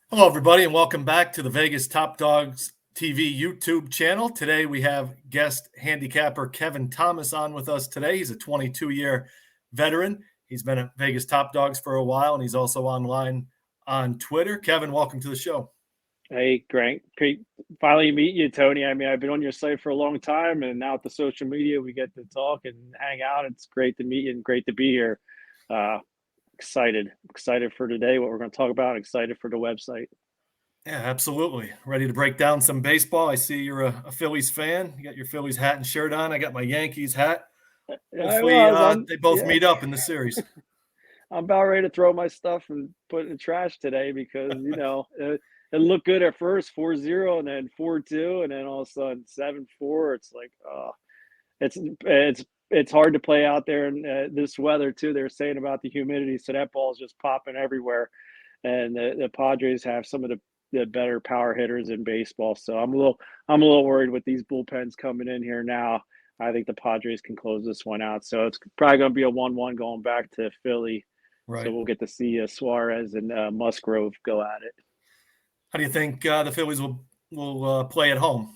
Hello, everybody, and welcome back to the Vegas Top Dogs TV YouTube channel. Today, we have guest handicapper Kevin Thomas on with us today. He's a 22-year veteran. He's been at Vegas Top Dogs for a while, and he's also online on Twitter. Kevin, welcome to the show. Hey, Grant. Great. Finally meet you, Tony. I mean, I've been on your site for a long time, and now with the social media, we get to talk and hang out. It's great to meet you and great to be here. Uh, excited for today, what we're going to talk about. Excited for the website. Yeah, absolutely. Ready to break down some baseball. I see you're a Phillies fan. You got your Phillies hat and shirt on. I got my Yankees hat. I Hopefully, was. they both Yeah. meet up in the series. I'm about ready to throw my stuff and put it in the trash today because, it looked good at first, 4-0, and then 4-2, and then all of a sudden 7-4. It's like, it's hard to play out there in this weather too. They're saying about the humidity, so that ball's just popping everywhere. And the Padres have some of the better power hitters in baseball, so I'm a little worried with these bullpens coming in here now. I think the Padres can close this one out, so it's probably going to be a 1-1 going back to Philly. So Right. we'll get to see Suarez and Musgrove go at it. How do you think the Phillies will play at home?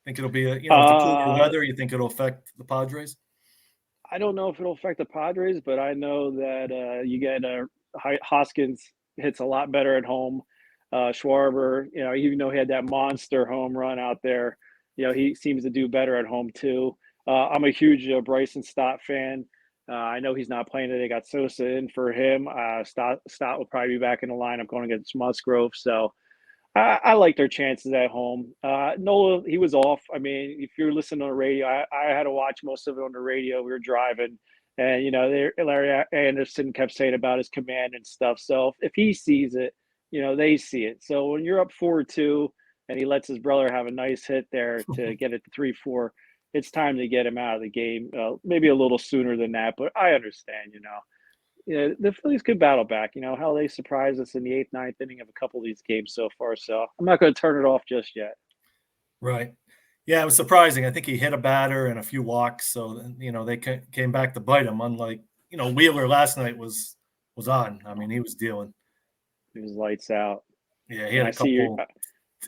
Think it'll be with the cooler Uh, weather, you think it'll affect the Padres? I don't know if it'll affect the Padres, but I know that you get Hoskins hits a lot better at home. Schwarber, even though he had that monster home run out there, he seems to do better at home too. I'm a huge Bryson Stott fan. I know he's not playing today. They got Sosa in for him. Stott will probably be back in the lineup going against Musgrove. So I like their chances at home. Nola, he was off. I mean, if you're listening on the radio, I had to watch most of it on the radio. We were driving, and Larry Anderson kept saying about his command and stuff. So if he sees it, they see it. So when you're up 4-2, and he lets his brother have a nice hit there to get it to 3-4, it's time to get him out of the game. Maybe a little sooner than that, but I understand. Yeah, the Phillies could battle back. How they surprised us in the eighth, ninth inning of a couple of these games so far. So I'm not going to turn it off just yet. Right. Yeah, it was surprising. I think he hit a batter and a few walks, so they came back to bite him. Unlike Wheeler last night was on. I mean, he was dealing. It was lights out. Yeah, he And had a couple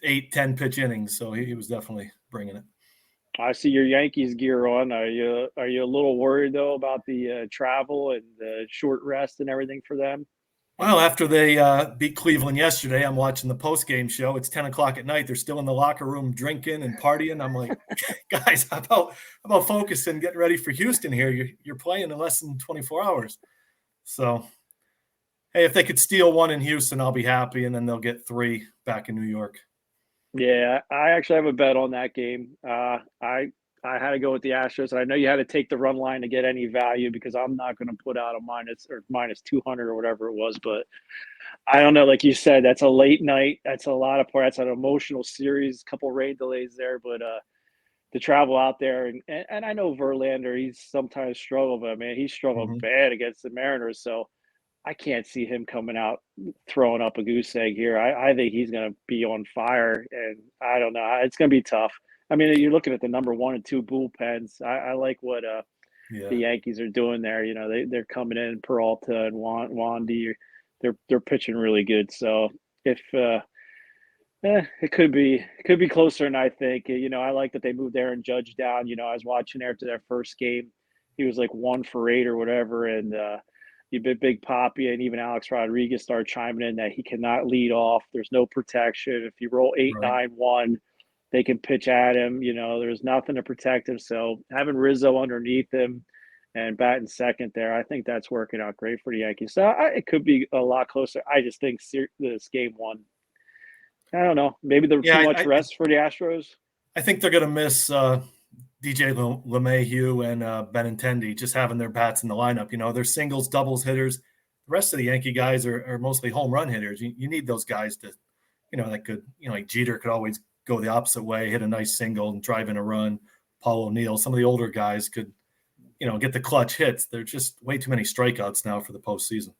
8-10 pitch innings, so he was definitely bringing it. I see your Yankees gear on. Are you a little worried though about the travel and the short rest and everything for them? Well, after they beat Cleveland yesterday, I'm watching the post-game show. It's 10 o'clock at night. They're still in the locker room drinking and partying. I'm like, guys, how about focusing, getting ready for Houston here? You're playing in less than 24 hours. So, hey, if they could steal one in Houston, I'll be happy, and then they'll get 3 back in New York. Yeah, I actually have a bet on that game. I had to go with the Astros. I know you had to take the run line to get any value because I'm not going to put out a minus 200 or whatever it was. But I don't know. Like you said, that's a late night. That's a lot of part. That's an emotional series. Couple rain delays there, but to travel out there and I know Verlander, he's sometimes struggled, but man, he struggled Mhm. bad against the Mariners. So I can't see him coming out throwing up a goose egg here. I think he's going to be on fire, and I don't know. It's going to be tough. I mean, you're looking at the number 1 and 2 bullpens. I like what the Yeah. Yankees are doing there. They're coming in Peralta and Wandy. They're pitching really good. So if it could be closer than I think. I like that they moved Aaron Judge down. I was watching after their first game. He was like 1 for 8 or whatever, and you Big Poppy and even Alex Rodriguez started chiming in that he cannot lead off. There's no protection. If you roll 8, Right. 9, 1, they can pitch at him. There's nothing to protect him. So having Rizzo underneath him and batting second there, I think that's working out great for the Yankees. So it could be a lot closer. I just think this game one. I don't know. Maybe there too Yeah, much rest for the Astros. I think they're going to miss DJ LeMahieu and Benintendi just having their bats in the lineup. They're singles, doubles hitters. The rest of the Yankee guys are mostly home run hitters. You need those guys to, that could, like Jeter could always go the opposite way, hit a nice single and drive in a run. Paul O'Neill, some of the older guys could, get the clutch hits. There's just way too many strikeouts now for the postseason.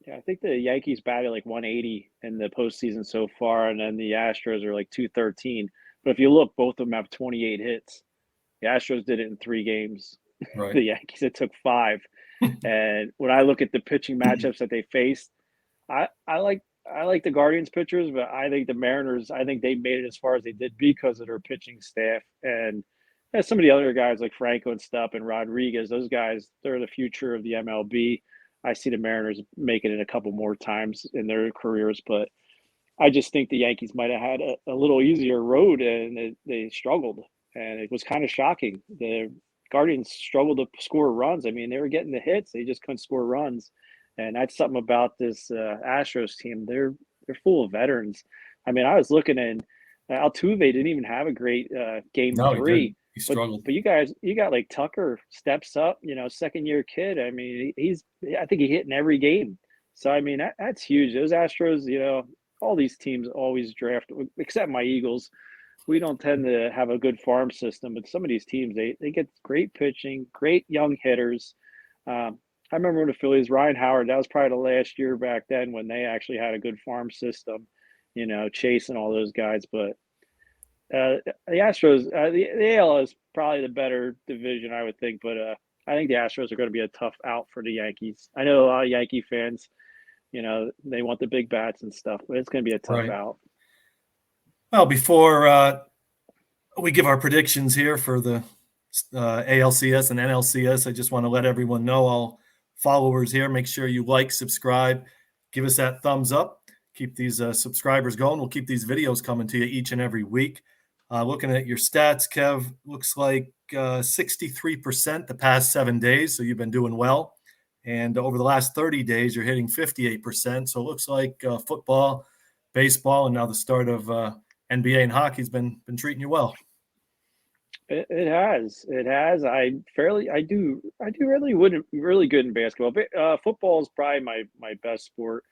Yeah, I think the Yankees batted like 180 in the postseason so far, and then the Astros are like 213. But if you look, both of them have 28 hits. The Astros did it in 3 games. Right. The Yankees, it took 5. And when I look at the pitching matchups that they faced, I like I like the Guardians pitchers, but I think the Mariners, I think they made it as far as they did because of their pitching staff. And some of the other guys like Franco and stuff and Rodriguez, those guys, they're the future of the MLB. I see the Mariners making it a couple more times in their careers, but I just think the Yankees might have had a little easier road and they struggled. And it was kind of shocking. The Guardians struggled to score runs. I mean, they were getting the hits, they just couldn't score runs. And that's something about this Astros team. They're full of veterans. I mean, I was looking and Altuve didn't even have a great game No, he three, didn't. He but struggled. you got like Tucker steps up, second year kid. I mean, I think he hit in every game. So I mean, that's huge. Those Astros, all these teams always draft, except my Eagles. We don't tend to have a good farm system, but some of these teams they get great pitching, great young hitters. I remember when the Phillies, Ryan Howard, that was probably the last year back then when they actually had a good farm system, chasing all those guys. But the Astros, the AL is probably the better division, I would think. But I think the Astros are going to be a tough out for the Yankees. I know a lot of Yankee fans, they want the big bats and stuff, but it's going to be a tough Right. out. Well, before we give our predictions here for the ALCS and NLCS, I just want to let everyone know, all followers here, make sure you like, subscribe, give us that thumbs up, keep these subscribers going. We'll keep these videos coming to you each and every week. Looking at your stats, Kev, looks like 63% the past 7 days, so you've been doing well. And over the last 30 days, you're hitting 58%. So it looks like football, baseball, and now the start of NBA and hockey's been treating you well. It has. It has. I do really good in basketball. But football is probably my best sport.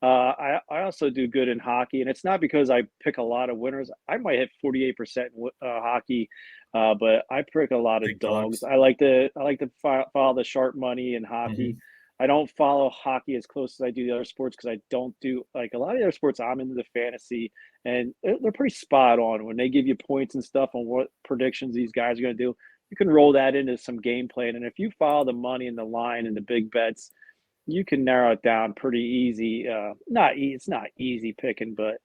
I also do good in hockey, and it's not because I pick a lot of winners. I might hit 48% in hockey, but I pick a lot of Big dogs. dogs. I like to follow the sharp money in hockey. Mhm. I don't follow hockey as close as I do the other sports because I don't do like a lot of the other sports. I'm into the fantasy, and they're pretty spot on when they give you points and stuff on what predictions these guys are going to do. You can roll that into some game plan, and if you follow the money and the line and the big bets, you can narrow it down pretty easy. It's not easy picking, but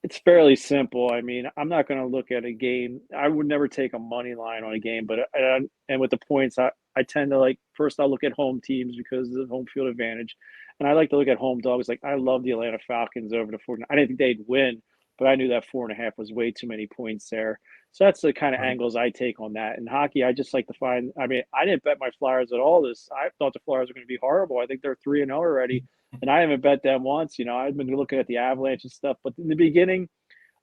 it's fairly simple. I mean, I'm not going to look at a game. I would never take a money line on a game, but and with the points, I tend to like first I'll look at home teams because of the home field advantage, and I like to look at home dogs. Like I love the Atlanta Falcons over the 49. I didn't think they'd win, but I knew that 4.5 was way too many points there. So that's the kind of Right. angles I take on that. In hockey, I just like to find. I mean, I didn't bet my Flyers at all. I thought the Flyers were going to be horrible. I think they're 3-0 already, and I haven't bet them once. I've been looking at the Avalanche and stuff, but in the beginning,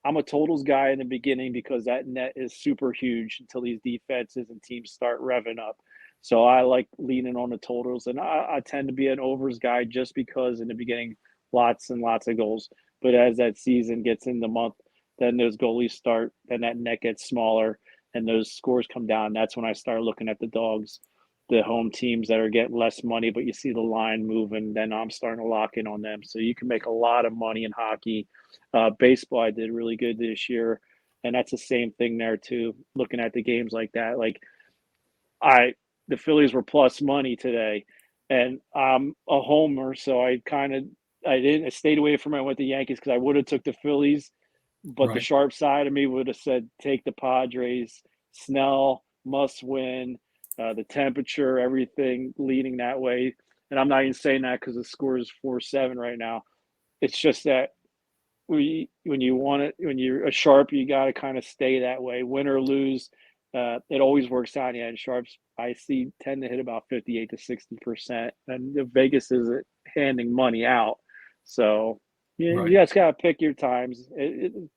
I'm a totals guy in the beginning because that net is super huge until these defenses and teams start revving up. So I like leaning on the totals, and I tend to be an overs guy just because in the beginning, lots and lots of goals. But as that season gets in the month, then those goalies start, then that net gets smaller, and those scores come down. That's when I start looking at the dogs, the home teams that are getting less money, but you see the line moving, then I'm starting to lock in on them. So you can make a lot of money in hockey. Baseball, I did really good this year, and that's the same thing there too. Looking at the games like that, like I, the Phillies were plus money today, and I'm a homer, so I stayed away from it. I went the Yankees because I would have took the Phillies, but the Right. sharp side of me would have said take the Padres. Snell must win. The temperature, everything leaning that way, and I'm not even saying that because the score is 4-7 right now. It's just that when you want it, when you're a sharp, you got to kind of stay that way, win or lose. It always works out. Yeah, and sharps I see tend to hit about 58 to 60%, and the Vegas is handing money out. So you Right. just got to pick your times.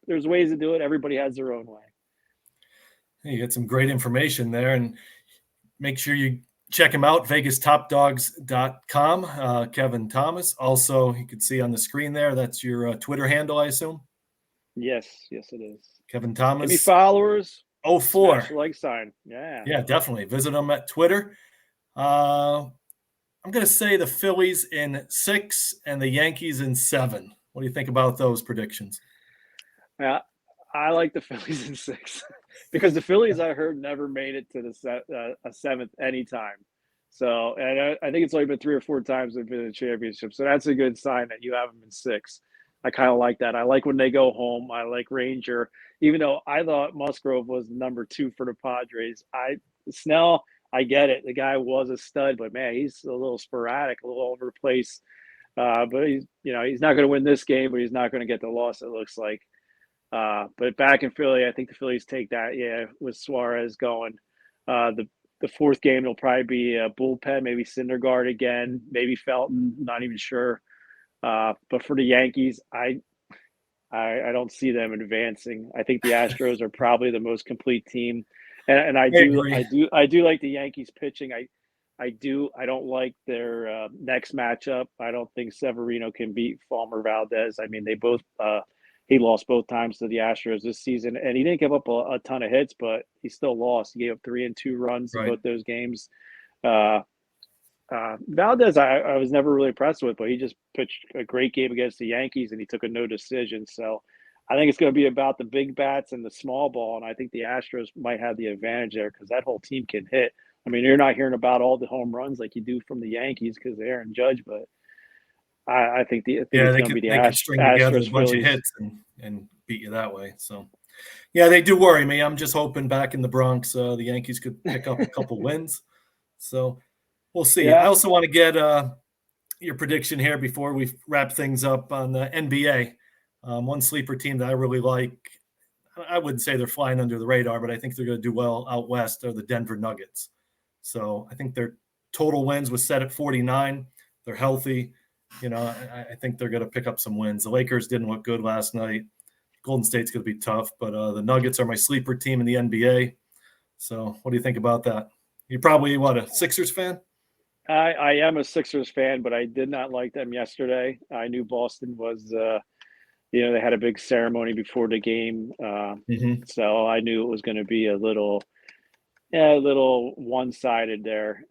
There's ways to do it. Everybody has their own way. Hey, you got some great information there, and make sure you check him out, VegasTopDogs.com. Kevin Thomas. Also, you can see on the screen there, that's your Twitter handle, I assume. Yes, it is. Kevin Give me Thomas followers. oh Smash 04. the like sign. Yeah. Yeah, definitely. Visit him at Twitter. Uh, I'm going to say the Phillies in 6 and the Yankees in 7. What do you think about those predictions? Yeah, I like the Phillies in 6 because the Phillies I heard never made it to a seventh anytime. So, and I think it's only been 3 or 4 times they've been in the championship. So that's a good sign that you have them in 6. I kind of like that. I like when they go home. I like Ranger, even though I thought Musgrove was number 2 for the Padres. Snell, I get it. The guy was a stud, but man, he's a little sporadic, a little over the place. But he's not going to win this game, but he's not going to get the loss. It looks like. But back in Philly, I think the Phillies take that. Yeah, with Suarez going. The fourth game, it'll probably be a bullpen, maybe Syndergaard again, maybe Felton. Not even sure. But for the Yankees, I don't see them advancing. I think the Astros are probably the most complete team, and I agree. do like the Yankees pitching. I don't like their next matchup. I don't think Severino can beat Farmer Valdez. I mean, they both he lost both times to the Astros this season, and he didn't give up a ton of hits, but he still lost. He gave up 3 and 2 runs in Right. both those games. Valdez, I was never really impressed with, but he just pitched a great game against the Yankees, and he took a no decision. So I think it's going to be about the big bats and the small ball, and I think the Astros might have the advantage there because that whole team can hit. I mean, you're not hearing about all the home runs like you do from the Yankees because of Aaron Judge, but I think it's going to be the they could string together a Astros bunch Phillies. of hits and beat you that way. So, yeah, they do worry me. I'm just hoping back in the Bronx, the Yankees could pick up a couple wins. So we'll see. I Yeah, also want to get your prediction here before we wrap things up on the NBA. One sleeper team that I really like. I wouldn't say they're flying under the radar, but I think they're going to do well out west are the Denver Nuggets. So I think their total wins was set at 49. They're healthy. I think they're going to pick up some wins. The Lakers didn't look good last night. Golden State's going to be tough, but the Nuggets are my sleeper team in the NBA. So what do you think about that? You're probably, a Sixers fan? I am a Sixers fan, but I did not like them yesterday. I knew Boston was, they had a big ceremony before the game, Mm-hmm. so I knew it was going to be a little one-sided there.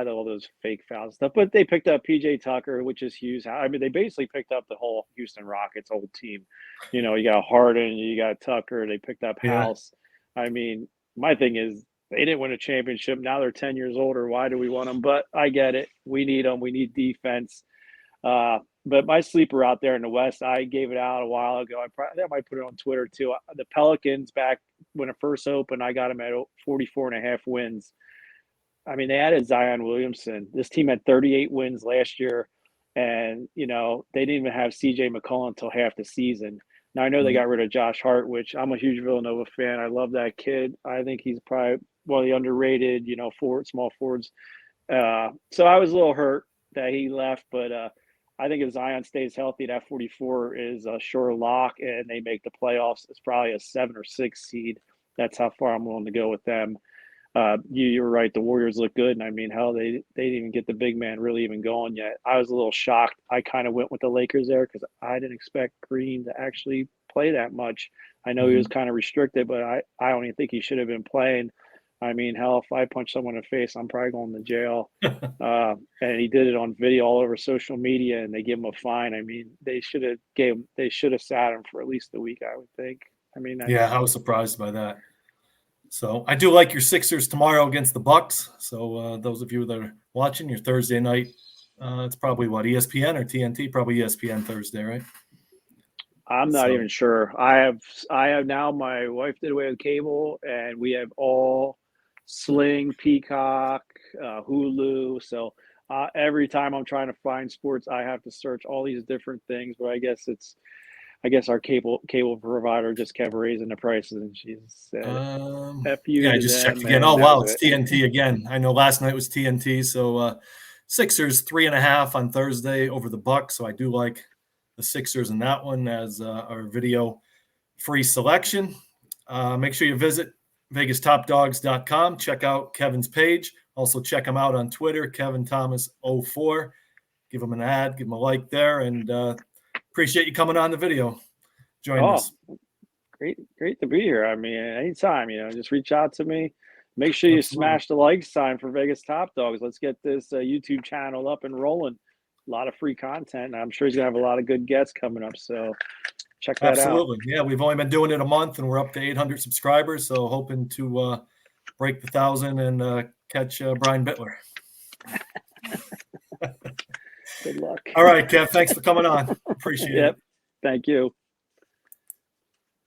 All those fake foul stuff, but they picked up PJ Tucker, which is huge. I mean, they basically picked up the whole Houston Rockets old team. You got Harden, you got Tucker. They picked up Yeah. House. I mean, my thing is they didn't win a championship. Now they're 10 years older. Why do we want them? But I get it. We need them. We need defense. But my sleeper out there in the West, I gave it out a while ago. I might put it on Twitter too. The Pelicans back when it first opened, I got them at 44.5 wins. I mean, they added Zion Williamson. This team had 38 wins last year, and they didn't even have CJ McCollum until half the season. Now I know they Mm-hmm. got rid of Josh Hart, which I'm a huge Villanova fan. I love that kid. I think he's probably one of the underrated, small forwards. So I was a little hurt that he left, but I think if Zion stays healthy, that 44 is a sure lock, and they make the playoffs. It's probably a 7 or 6 seed. That's how far I'm willing to go with them. You were right. The Warriors look good, and I mean, hell, they didn't even get the big man really even going yet. I was a little shocked. I kind of went with the Lakers there because I didn't expect Green to actually play that much. I know he was kind of restricted, but I don't even think he should have been playing. I mean, hell, if I punch someone in the face, I'm probably going to jail. And he did it on video all over social media, and they give him a fine. I mean, they should have sat him for at least a week, I would think. I mean, Yeah, I was surprised by that. So I do like your Sixers tomorrow against the Bucks. So those of you that are watching your Thursday night, it's probably ESPN or TNT, probably ESPN Thursday, right? I'm not even sure. I have now. My wife did away with cable, and we have all Sling, Peacock, Hulu. So every time I'm trying to find sports, I have to search all these different things. But I guess our cable provider just kept raising the prices, and she said, "F you Yeah, I to just checked them," again. and Oh, that wow, was it's it. TNT again. I know last night was TNT. So Sixers 3.5 on Thursday over the Bucks. So I do like the Sixers in that one as our video free selection. Make sure you visit VegasTopDogs.com. Check out Kevin's page. Also check him out on Twitter, Kevin Thomas04. Give him an ad, give him a like there, and appreciate you coming on the video, joining Oh, us. great to be here. I mean, anytime, just reach out to me. Make sure you Absolutely. smash the like sign for Vegas Top Dogs. Let's get this YouTube channel up and rolling. A lot of free content, and I'm sure he's gonna have a lot of good guests coming up. So check that out. Absolutely. Yeah, we've only been doing it a month, and we're up to 800 subscribers. So hoping to break the 1,000 and catch Brian Bittler. Good luck. All right, Kev. Thanks for coming on. Appreciate Yep. it. Thank you.